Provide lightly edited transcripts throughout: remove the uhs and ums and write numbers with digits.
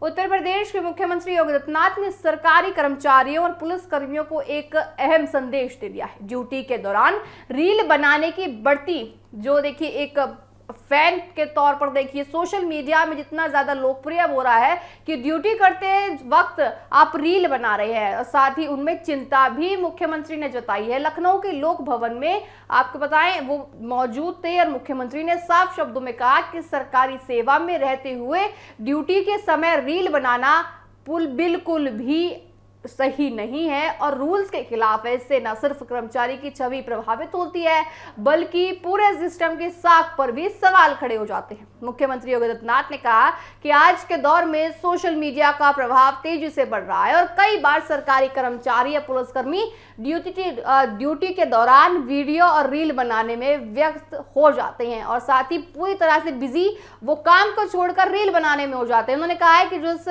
उत्तर प्रदेश के मुख्यमंत्री योगी आदित्यनाथ ने सरकारी कर्मचारियों और पुलिस कर्मियों को एक अहम संदेश दे दिया है। ड्यूटी के दौरान रील बनाने की बढ़ती जो देखिए एक फैन के तौर पर देखिए सोशल मीडिया में जितना ज्यादा लोकप्रिय हो रहा है कि ड्यूटी करते वक्त आप रील बना रहे हैं, और साथ ही उनमें चिंता भी मुख्यमंत्री ने जताई है। लखनऊ के लोक भवन में आपको बताएं वो मौजूद थे और मुख्यमंत्री ने साफ शब्दों में कहा कि सरकारी सेवा में रहते हुए ड्यूटी के समय रील बनाना बिल्कुल भी सही नहीं है और रूल्स के खिलाफ है। इससे न सिर्फ कर्मचारी की छवि प्रभावित होती है बल्कि पूरे सिस्टम की साख पर भी सवाल खड़े हो जाते हैं। मुख्यमंत्री योगी आदित्यनाथ ने कहा कि आज के दौर में सोशल मीडिया का प्रभाव तेजी से बढ़ रहा है और कई बार सरकारी कर्मचारी या पुलिसकर्मी ड्यूटी के दौरान वीडियो और रील बनाने में व्यस्त हो जाते हैं और साथ ही पूरी तरह से बिजी वो काम को छोड़कर रील बनाने में हो जाते हैं। उन्होंने कहा है कि जिस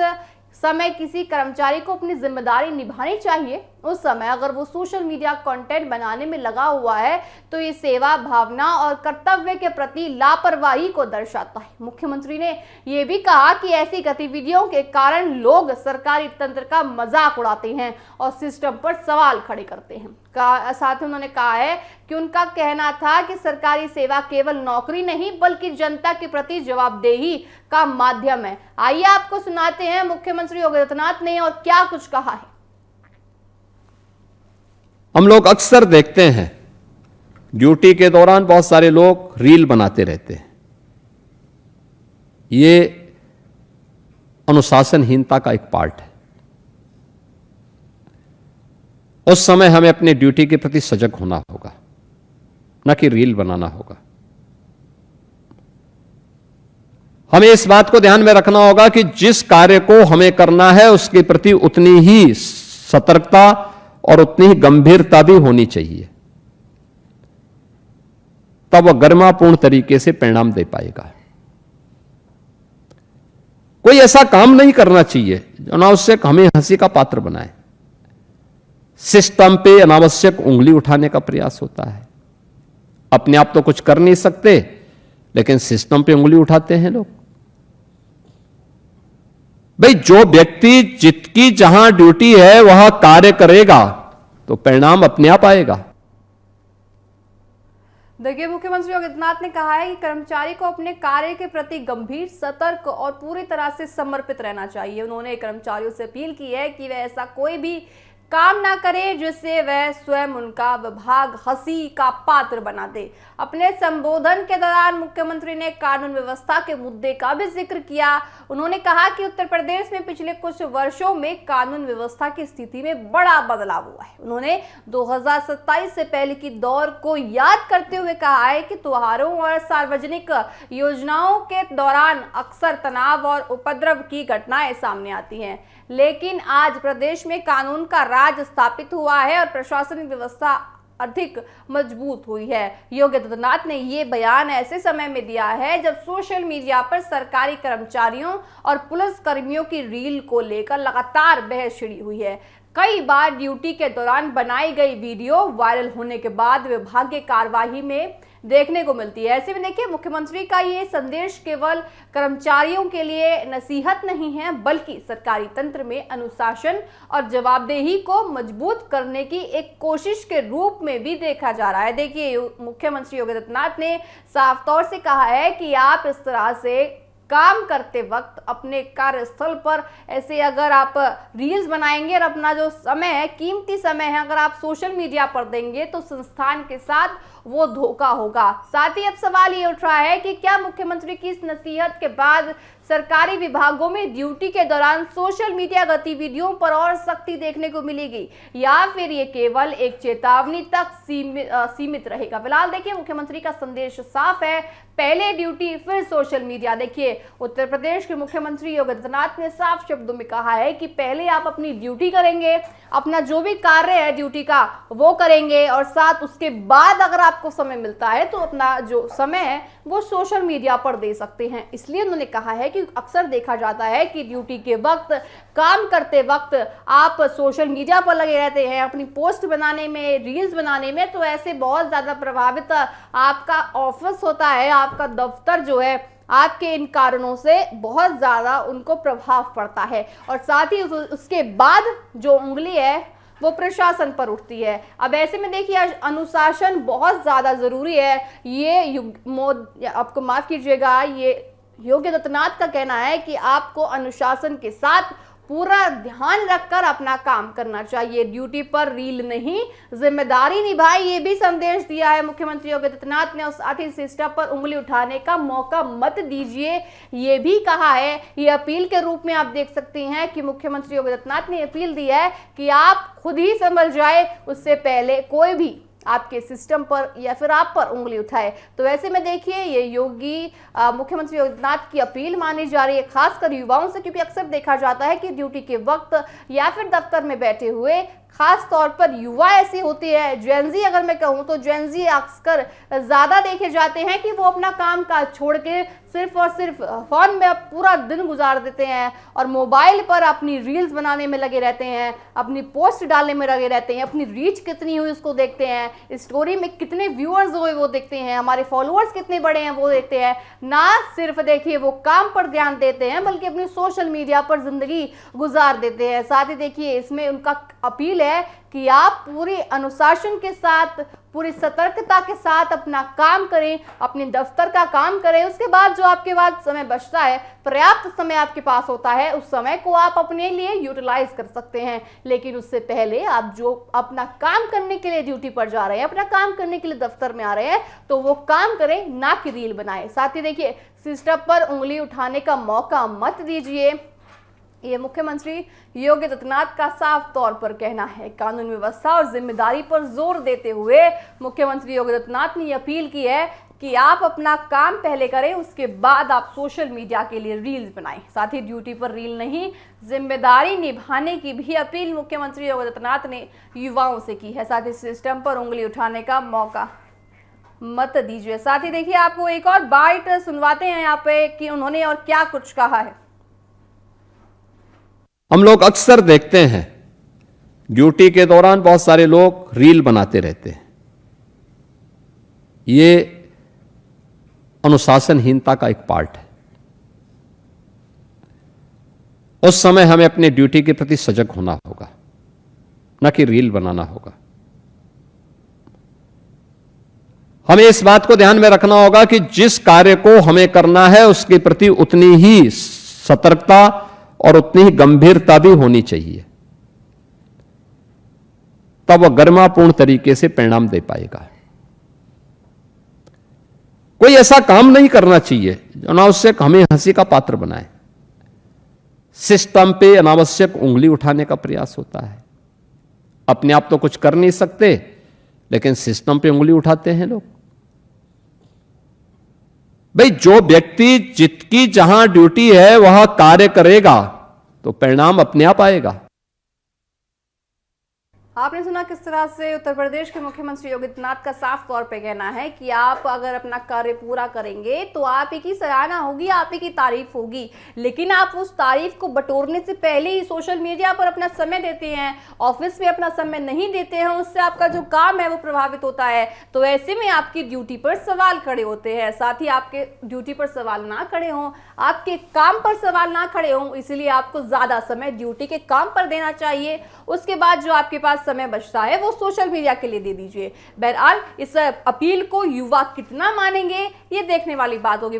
समय किसी कर्मचारी को अपनी जिम्मेदारी निभानी चाहिए उस समय अगर वो सोशल मीडिया कंटेंट बनाने में लगा हुआ है तो ये सेवा भावना और कर्तव्य के प्रति लापरवाही को दर्शाता है। मुख्यमंत्री ने ये भी कहा कि ऐसी गतिविधियों के कारण लोग सरकारी तंत्र का मजाक उड़ाते हैं और सिस्टम पर सवाल खड़े करते हैं। साथ ही उन्होंने कहा है कि उनका कहना था कि सरकारी सेवा केवल नौकरी नहीं बल्कि जनता के प्रति जवाबदेही का माध्यम है। आइए आपको सुनाते हैं मुख्यमंत्री योगी आदित्यनाथ ने और क्या कुछ कहा है। हम लोग अक्सर देखते हैं ड्यूटी के दौरान बहुत सारे लोग रील बनाते रहते हैं। ये अनुशासनहीनता का एक पार्ट है। उस समय हमें अपनी ड्यूटी के प्रति सजग होना होगा, न कि रील बनाना होगा। हमें इस बात को ध्यान में रखना होगा कि जिस कार्य को हमें करना है उसके प्रति उतनी ही सतर्कता और उतनी ही गंभीरता भी होनी चाहिए, तब वह गरिमापूर्ण तरीके से परिणाम दे पाएगा। कोई ऐसा काम नहीं करना चाहिए जो अनावश्यक हमें हंसी का पात्र बनाए। सिस्टम पे अनावश्यक उंगली उठाने का प्रयास होता है। अपने आप तो कुछ कर नहीं सकते लेकिन सिस्टम पे उंगली उठाते हैं लोग। भाई जो व्यक्ति जिसकी जहां ड्यूटी है वह कार्य करेगा तो परिणाम अपने आप आएगा। देखिए मुख्यमंत्री योगी आदित्यनाथ ने कहा है कि कर्मचारी को अपने कार्य के प्रति गंभीर, सतर्क और पूरी तरह से समर्पित रहना चाहिए। उन्होंने कर्मचारियों से अपील की है कि वह ऐसा कोई भी काम ना करे जिससे वह स्वयं उनका विभाग हंसी का पात्र बना दे। अपने संबोधन के दौरान मुख्यमंत्री ने कानून व्यवस्था के मुद्दे का भी जिक्र किया। उन्होंने कहा कि उत्तर प्रदेश में पिछले कुछ वर्षों में कानून व्यवस्था की स्थिति में बड़ा बदलाव हुआ है। उन्होंने 2027 से पहले की दौर को याद करते हुए कहा है कि त्योहारों और सार्वजनिक योजनाओं के दौरान अक्सर तनाव और उपद्रव की घटनाएं सामने आती हैं, लेकिन आज प्रदेश में कानून का राज स्थापित हुआ है और प्रशासनिक व्यवस्था अधिक मजबूत हुई है। योगी आदित्यनाथ ने ये बयान ऐसे समय में दिया है जब सोशल मीडिया पर सरकारी कर्मचारियों और पुलिस कर्मियों की रील को लेकर लगातार बहस छिड़ी हुई है। कई बार ड्यूटी के दौरान बनाई गई वीडियो वायरल होने के बाद विभागीय कार्यवाही में देखने को मिलती है। ऐसे में देखिए मुख्यमंत्री का ये संदेश केवल कर्मचारियों के लिए नसीहत नहीं है बल्कि सरकारी तंत्र में अनुशासन और जवाबदेही को मजबूत करने की एक कोशिश के रूप में भी देखा जा रहा है। देखिए मुख्यमंत्री योगी आदित्यनाथ ने साफ तौर से कहा है कि आप इस तरह से काम करते वक्त अपने कार्यस्थल पर ऐसे अगर आप रील्स बनाएंगे और अपना जो समय है, कीमती समय है, अगर आप सोशल मीडिया पर देंगे तो संस्थान के साथ वो धोखा होगा। साथ ही अब सवाल ये उठ रहा है कि क्या मुख्यमंत्री की इस नसीहत के बाद सरकारी विभागों में ड्यूटी के दौरान सोशल मीडिया गतिविधियों पर और सख्ती देखने को मिलेगी या फिर ये केवल एक चेतावनी तक सीमित रहेगा। फिलहाल देखिए मुख्यमंत्री का संदेश साफ है, पहले ड्यूटी फिर सोशल मीडिया। देखिए उत्तर प्रदेश के मुख्यमंत्री योगी आदित्यनाथ ने साफ शब्दों में कहा है कि पहले आप अपनी ड्यूटी करेंगे, अपना जो भी कार्य है ड्यूटी का वो करेंगे और साथ उसके बाद अगर आपको समय मिलता है तो अपना जो समय है वो सोशल मीडिया पर दे सकते हैं। इसलिए उन्होंने कहा है कि अक्सर देखा जाता है कि ड्यूटी के वक्त, काम करते वक्त आप सोशल मीडिया पर लगे रहते हैं अपनी पोस्ट बनाने में, रील्स बनाने में, तो ऐसे बहुत ज्यादा प्रभावित आपका ऑफिस होता है, आपका दफ्तर जो है आपके इन कारणों से बहुत ज़्यादा उनको प्रभाव पड़ता है और साथ ही उसके बाद जो उंगली है वो प्रशासन पर उठती है। अब ऐसे में देखिए अनुशासन बहुत ज़्यादा ज़रूरी है। ये आपको माफ़ कीजिएगा, ये योगी आदित्यनाथ का कहना है कि आपको अनुशासन के साथ पूरा ध्यान रखकर अपना काम करना चाहिए, ड्यूटी पर रील नहीं, जिम्मेदारी निभाए, ये भी संदेश दिया है मुख्यमंत्री योगी आदित्यनाथ ने। और साथ ही सिस्टम पर उंगली उठाने का मौका मत दीजिए, ये भी कहा है। ये अपील के रूप में आप देख सकते हैं कि मुख्यमंत्री योगी आदित्यनाथ ने अपील दी है कि आप खुद ही संभल जाए, उससे पहले कोई भी आपके सिस्टम पर या फिर आप पर उंगली उठाए। तो ऐसे में देखिए ये मुख्यमंत्री योगी आदित्यनाथ की अपील मानी जा रही है, खासकर युवाओं से, क्योंकि अक्सर देखा जाता है कि ड्यूटी के वक्त या फिर दफ्तर में बैठे हुए खास तौर पर युवा ऐसी होती है, जेनजी अगर मैं कहूँ तो जेनजी अक्सर ज़्यादा देखे जाते हैं कि वो अपना काम काज छोड़ के सिर्फ और सिर्फ फोन में पूरा दिन गुजार देते हैं और मोबाइल पर अपनी रील्स बनाने में लगे रहते हैं, अपनी पोस्ट डालने में लगे रहते हैं, अपनी रीच कितनी हुई उसको देखते हैं, स्टोरी में कितने व्यूअर्स हुए वो देखते हैं, हमारे फॉलोअर्स कितने बड़े हैं वो देखते हैं। ना सिर्फ देखिए वो काम पर ध्यान देते हैं बल्कि अपनी सोशल मीडिया पर जिंदगी गुजार देते हैं। साथ ही देखिए इसमें उनका अपील है कि आप पूरे अनुशासन के साथ, पूरी सतर्कता के साथ अपना काम करें, अपने दफ्तर का काम करें। उसके बाद जो आपके पास समय बचता है, पर्याप्त समय आपके पास होता है, उस समय को आप अपने लिए यूटिलाइज कर सकते हैं। लेकिन उससे पहले आप जो अपना काम करने के लिए ड्यूटी पर जा रहे हैं, अपना काम करने के लिए दफ्तर में आ रहे हैं, तो वो काम करें, ना कि रील बनाएं। साथ ही देखिए सिस्टम पर उंगली उठाने का मौका मत दीजिए, ये मुख्यमंत्री योगी आदित्यनाथ का साफ तौर पर कहना है। कानून व्यवस्था और जिम्मेदारी पर जोर देते हुए मुख्यमंत्री योगी आदित्यनाथ ने अपील की है कि आप अपना काम पहले करें, उसके बाद आप सोशल मीडिया के लिए रील्स बनाएं। साथ ही ड्यूटी पर रील नहीं, जिम्मेदारी निभाने की भी अपील मुख्यमंत्री योगी आदित्यनाथ ने युवाओं से की है। साथ ही सिस्टम पर उंगली उठाने का मौका मत दीजिए। साथ ही देखिए आपको एक और बाइट सुनवाते हैं यहाँ पे कि उन्होंने और क्या कुछ कहा है। हम लोग अक्सर देखते हैं ड्यूटी के दौरान बहुत सारे लोग रील बनाते रहते हैं। ये अनुशासनहीनता का एक पार्ट है। उस समय हमें अपने ड्यूटी के प्रति सजग होना होगा, न कि रील बनाना होगा। हमें इस बात को ध्यान में रखना होगा कि जिस कार्य को हमें करना है उसके प्रति उतनी ही सतर्कता और उतनी ही गंभीरता भी होनी चाहिए, तब वह गरिमापूर्ण तरीके से परिणाम दे पाएगा। कोई ऐसा काम नहीं करना चाहिए जो अनावश्यक हमें हंसी का पात्र बनाए। सिस्टम पे अनावश्यक उंगली उठाने का प्रयास होता है। अपने आप तो कुछ कर नहीं सकते, लेकिन सिस्टम पे उंगली उठाते हैं लोग। भाई जो व्यक्ति जिसकी जहां ड्यूटी है वहां कार्य करेगा तो परिणाम अपने आप आएगा। आपने सुना किस तरह से उत्तर प्रदेश के मुख्यमंत्री योगी आदित्यनाथ का साफ तौर पे कहना है कि आप अगर अपना कार्य पूरा करेंगे तो आप ही की सराहना होगी, आप ही की तारीफ होगी। लेकिन आप उस तारीफ को बटोरने से पहले ही सोशल मीडिया पर अपना समय देते हैं, ऑफिस में अपना समय नहीं देते हैं, उससे आपका जो काम है वो प्रभावित होता है। तो ऐसे में आपकी ड्यूटी पर सवाल खड़े होते हैं। साथ ही आपके ड्यूटी पर सवाल ना खड़े हों, आपके काम पर सवाल ना खड़े हों, इसलिए आपको ज्यादा समय ड्यूटी के काम पर देना चाहिए। उसके बाद जो आपके पास समय बचता है वो सोशल मीडिया के लिए दे दीजिए। बहरहाल इस अपील को युवा कितना मानेंगे ये देखने वाली बात होगी।